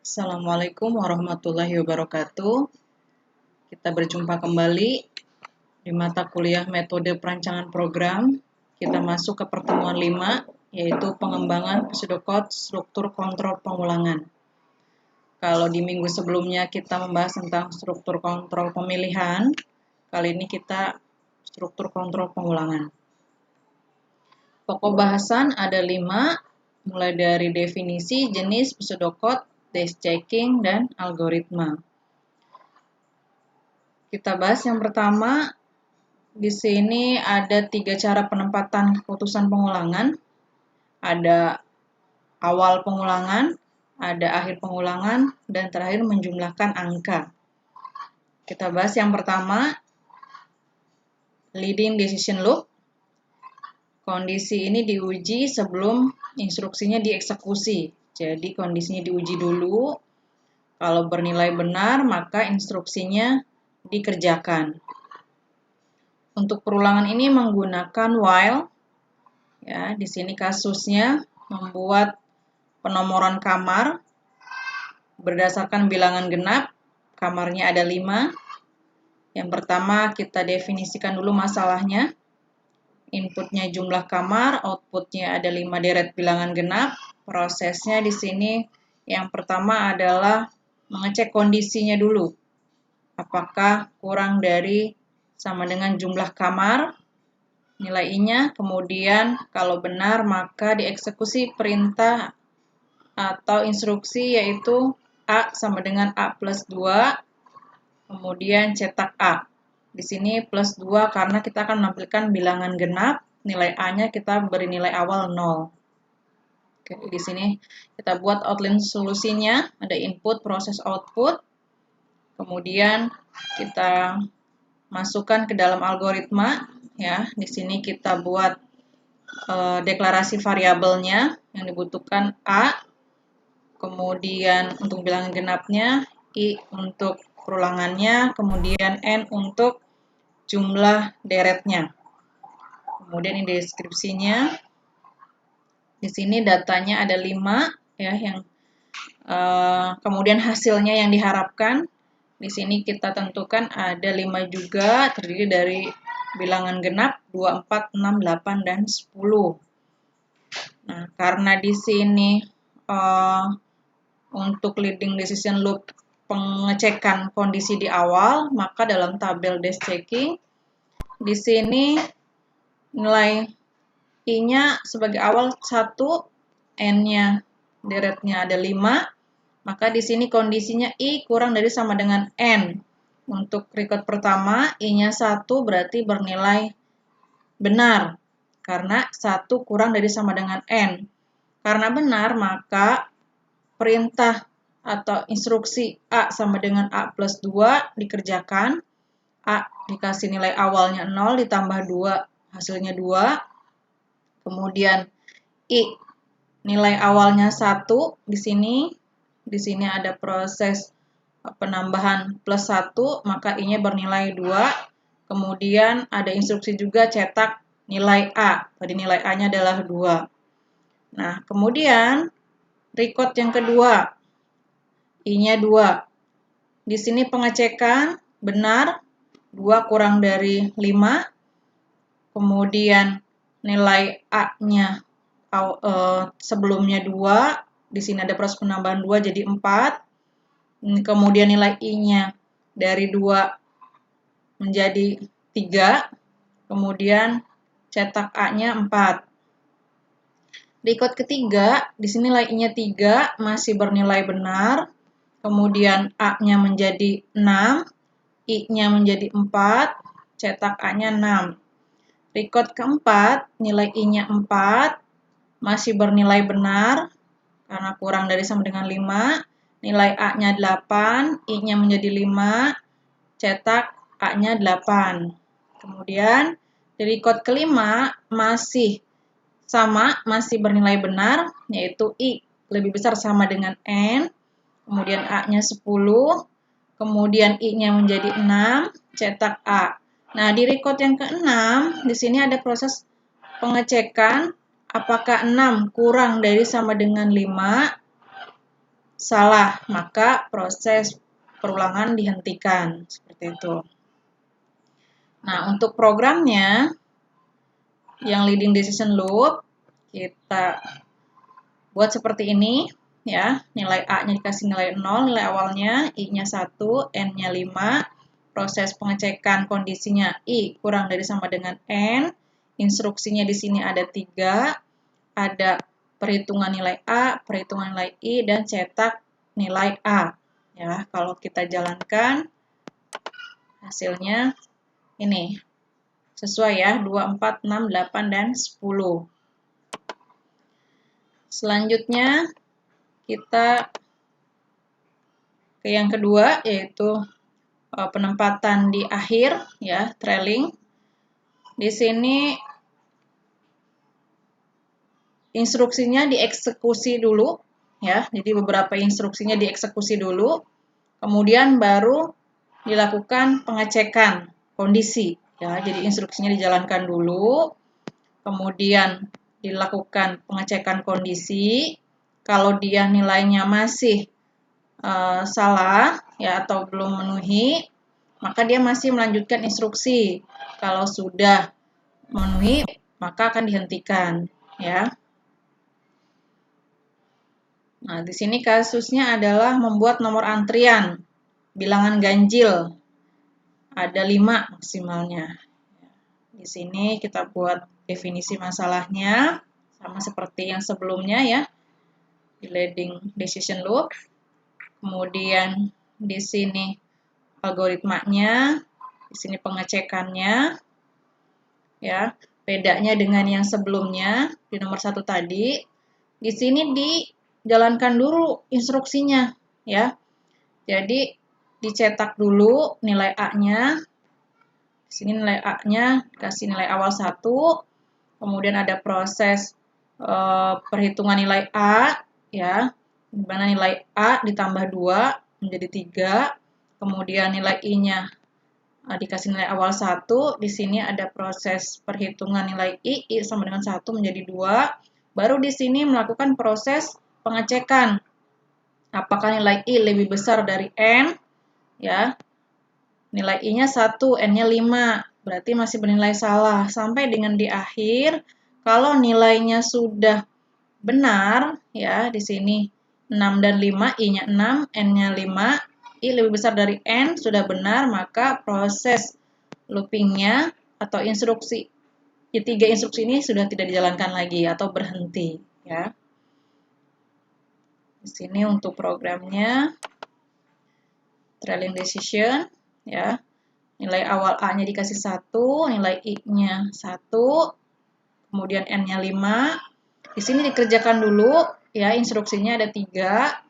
Assalamualaikum warahmatullahi wabarakatuh. Kita berjumpa kembali di mata kuliah metode perancangan program. Kita masuk ke pertemuan 5, yaitu pengembangan pseudocode struktur kontrol pengulangan. Kalau di minggu sebelumnya kita membahas tentang struktur kontrol pemilihan, kali ini kita struktur kontrol pengulangan. Pokok bahasan ada 5, mulai dari definisi, jenis pseudocode, test checking, dan algoritma. Kita bahas yang pertama. Di sini ada 3 cara penempatan keputusan pengulangan. Ada awal pengulangan, ada akhir pengulangan, dan terakhir menjumlahkan angka. Kita bahas yang pertama, leading decision loop. Kondisi ini diuji sebelum instruksinya dieksekusi. Jadi kondisinya diuji dulu. Kalau bernilai benar, maka instruksinya dikerjakan. Untuk perulangan ini menggunakan while. Ya, di sini kasusnya membuat penomoran kamar berdasarkan bilangan genap. Kamarnya ada 5. Yang pertama kita definisikan dulu masalahnya. Inputnya jumlah kamar, outputnya ada 5 deret bilangan genap. Prosesnya di sini yang pertama adalah mengecek kondisinya dulu. Apakah kurang dari sama dengan jumlah kamar, nilai I-nya, kemudian kalau benar maka dieksekusi perintah atau instruksi yaitu A sama dengan A plus 2, kemudian cetak A. Di sini plus 2 karena kita akan menampilkan bilangan genap, nilai A-nya kita beri nilai awal 0. Oke, di sini kita buat outline solusinya, ada input, proses, output. Kemudian kita masukkan ke dalam algoritma, ya. Di sini kita buat deklarasi variabelnya yang dibutuhkan A, kemudian untuk bilangan genapnya, I untuk perulangannya, kemudian N untuk jumlah deretnya. Kemudian ini deskripsinya. Di sini datanya ada 5, ya, yang kemudian hasilnya yang diharapkan. Di sini kita tentukan ada 5 juga, terdiri dari bilangan genap 2, 4, 6, 8, dan 10. Nah, karena di sini untuk leading decision loop pengecekan kondisi di awal, maka dalam tabel test checking di sini nilai I-nya sebagai awal 1, N-nya deretnya ada 5, maka di sini kondisinya I kurang dari sama dengan N. Untuk record pertama, I-nya 1 berarti bernilai benar, karena 1 kurang dari sama dengan N. Karena benar, maka perintah atau instruksi A sama dengan A plus 2 dikerjakan. A dikasih nilai awalnya 0 ditambah 2, hasilnya 2. Kemudian I nilai awalnya 1 di sini. Di sini ada proses penambahan plus 1, maka I-nya bernilai 2. Kemudian ada instruksi juga cetak nilai A. Tadi nilai A-nya adalah 2. Nah, kemudian record yang kedua, I-nya 2. Di sini pengecekan benar, 2 kurang dari 5. Kemudian nilai A-nya sebelumnya 2. Di sini ada proses penambahan 2 jadi 4. Kemudian nilai I-nya dari 2 menjadi 3. Kemudian cetak A-nya 4. Record ketiga, di sini nilai I-nya 3 masih bernilai benar. Kemudian A-nya menjadi 6, I-nya menjadi 4, cetak A-nya 6. Record keempat, nilai I-nya 4 masih bernilai benar karena kurang dari sama dengan 5. Nilai A-nya 8, I-nya menjadi 5, cetak A-nya 8. Kemudian di record kelima masih sama, masih bernilai benar, yaitu I lebih besar sama dengan N. Kemudian A-nya 10, kemudian I-nya menjadi 6, cetak A. Nah, di record yang ke-6, di sini ada proses pengecekan apakah 6 kurang dari sama dengan 5. salah, maka proses perulangan dihentikan. Seperti itu. Nah, untuk programnya yang leading decision loop, kita buat seperti ini. Ya, nilai A-nya dikasih nilai 0, nilai awalnya, I-nya 1, N-nya 5, proses pengecekan kondisinya I kurang dari sama dengan N, instruksinya di sini ada 3, ada perhitungan nilai A, perhitungan nilai I, dan cetak nilai A. Ya, kalau kita jalankan, hasilnya ini, sesuai ya, 2, 4, 6, 8, dan 10. Selanjutnya, kita ke yang kedua, yaitu penempatan di akhir, ya, trailing. Di sini instruksinya dieksekusi dulu, ya. Jadi beberapa instruksinya dieksekusi dulu, kemudian baru dilakukan pengecekan kondisi, ya. Jadi instruksinya dijalankan dulu, kemudian dilakukan pengecekan kondisi. Kalau dia nilainya masih salah, ya, atau belum memenuhi, maka dia masih melanjutkan instruksi. Kalau sudah memenuhi, maka akan dihentikan, ya. Nah, di sini kasusnya adalah membuat nomor antrian bilangan ganjil. Ada 5 maksimalnya. Di sini kita buat definisi masalahnya sama seperti yang sebelumnya, ya. Di leading decision loop. Kemudian di sini algoritmanya, di sini pengecekannya, ya. Bedanya dengan yang sebelumnya di nomor 1 tadi, di sini dijalankan dulu instruksinya, ya. Jadi dicetak dulu nilai A-nya. Di sini nilai A-nya kasih nilai awal 1, kemudian ada proses perhitungan nilai A, ya. Di mana nilai A ditambah 2 menjadi 3, kemudian nilai I-nya dikasih nilai awal 1, di sini ada proses perhitungan nilai I sama dengan 1 menjadi 2, baru di sini melakukan proses pengecekan apakah nilai I lebih besar dari N, ya. Nilai I-nya 1, N-nya 5, berarti masih bernilai salah. Sampai dengan di akhir, kalau nilainya sudah benar, ya, di sini 6 dan 5, I-nya 6, N-nya 5, I lebih besar dari N, sudah benar, maka proses loopingnya atau instruksi, tiga instruksi ini sudah tidak dijalankan lagi atau berhenti, ya. Di sini untuk programnya trailing decision, ya. Nilai awal A-nya dikasih 1, nilai I-nya 1, kemudian N-nya 5. Di sini dikerjakan dulu, ya, instruksinya ada 3.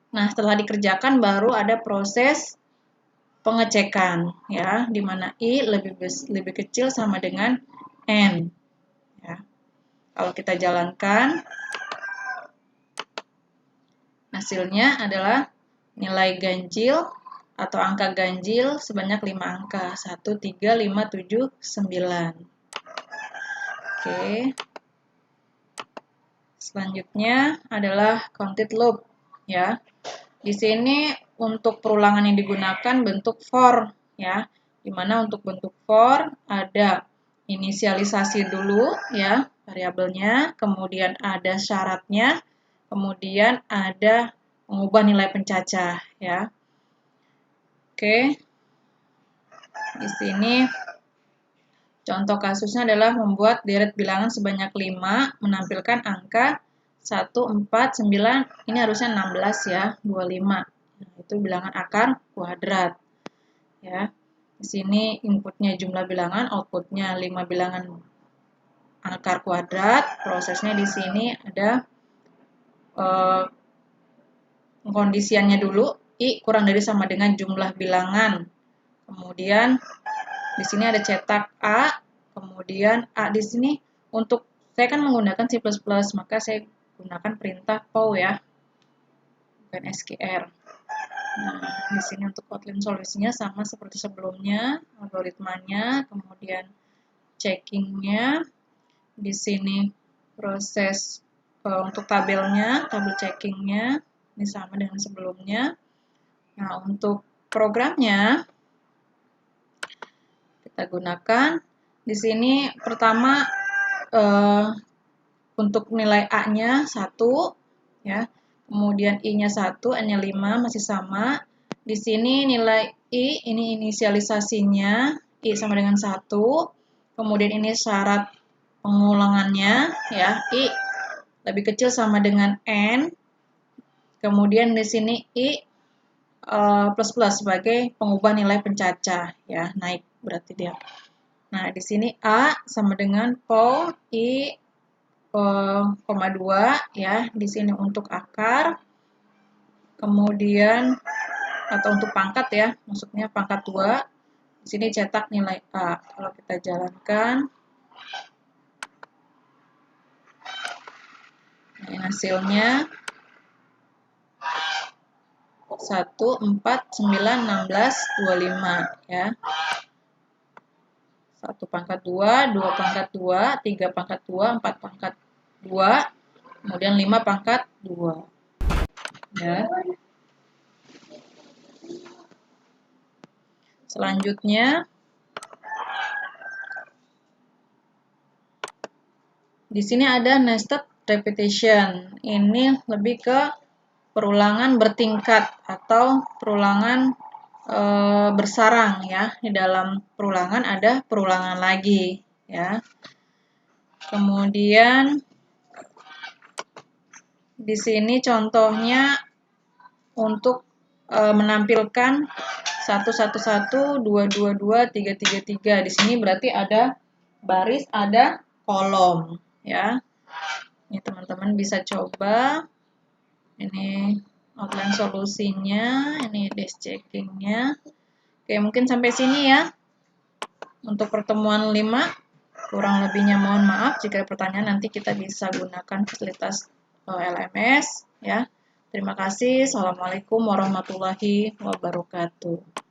Nah, setelah dikerjakan baru ada proses pengecekan, ya, di mana I lebih kecil sama dengan N, ya. Kalau kita jalankan, hasilnya adalah nilai ganjil atau angka ganjil sebanyak 5 angka, 1, 3, 5, 7, 9. Oke. Selanjutnya adalah counted loop, ya. Di sini untuk perulangan yang digunakan bentuk for, ya. Di mana untuk bentuk for ada inisialisasi dulu, ya, variabelnya, kemudian ada syaratnya, kemudian ada mengubah nilai pencacah, ya. Oke. Di sini contoh kasusnya adalah membuat deret bilangan sebanyak 5 menampilkan angka 1, 4, 9, ini harusnya 16, ya, 25. Nah, itu bilangan akar kuadrat, ya. Di sini inputnya jumlah bilangan, outputnya 5 bilangan akar kuadrat. Prosesnya di sini ada pengkondisiannya dulu, I kurang dari sama dengan jumlah bilangan. Kemudian di sini ada cetak A, kemudian A di sini untuk saya kan menggunakan C++, maka saya gunakan perintah POW, ya, bukan SQR. Nah, di sini untuk Kotlin solusinya sama seperti sebelumnya, algoritmanya, kemudian checkingnya, di sini proses untuk tabelnya, tabel checkingnya, Ini sama dengan sebelumnya. Nah, untuk programnya kita gunakan di sini pertama untuk nilai A-nya 1 ya. Kemudian I-nya 1, N-nya 5 masih sama. Di sini nilai I ini inisialisasinya, I sama dengan 1. Kemudian ini syarat pengulangannya ya, I lebih kecil sama dengan N. Kemudian di sini I plus plus sebagai pengubah nilai pencacah ya, naik berarti dia. Nah, di sini A sama dengan PO I, 2 ya, di sini untuk akar. Kemudian atau untuk pangkat ya, maksudnya pangkat 2. Di sini cetak nilai A. Kalau kita jalankan, nah, hasilnya 1, 4, 9, 16, 25 ya. 1 pangkat 2, 2 pangkat 2, 3 pangkat 2, 4 pangkat 2, kemudian 5 pangkat 2 ya. Selanjutnya di sini ada nested repetition. Ini lebih ke perulangan bertingkat atau perulangan bersarang ya. Di dalam perulangan ada perulangan lagi ya. Kemudian di sini contohnya untuk menampilkan 111, 222, 333. Di sini berarti ada baris, ada kolom ya. Ini teman-teman bisa coba. Ini outline solusinya, ini desk checkingnya. Oke, mungkin sampai sini ya untuk pertemuan 5. Kurang lebihnya mohon maaf. Jika ada pertanyaan nanti kita bisa gunakan fasilitas LMS ya. Terima kasih. Assalamualaikum warahmatullahi wabarakatuh.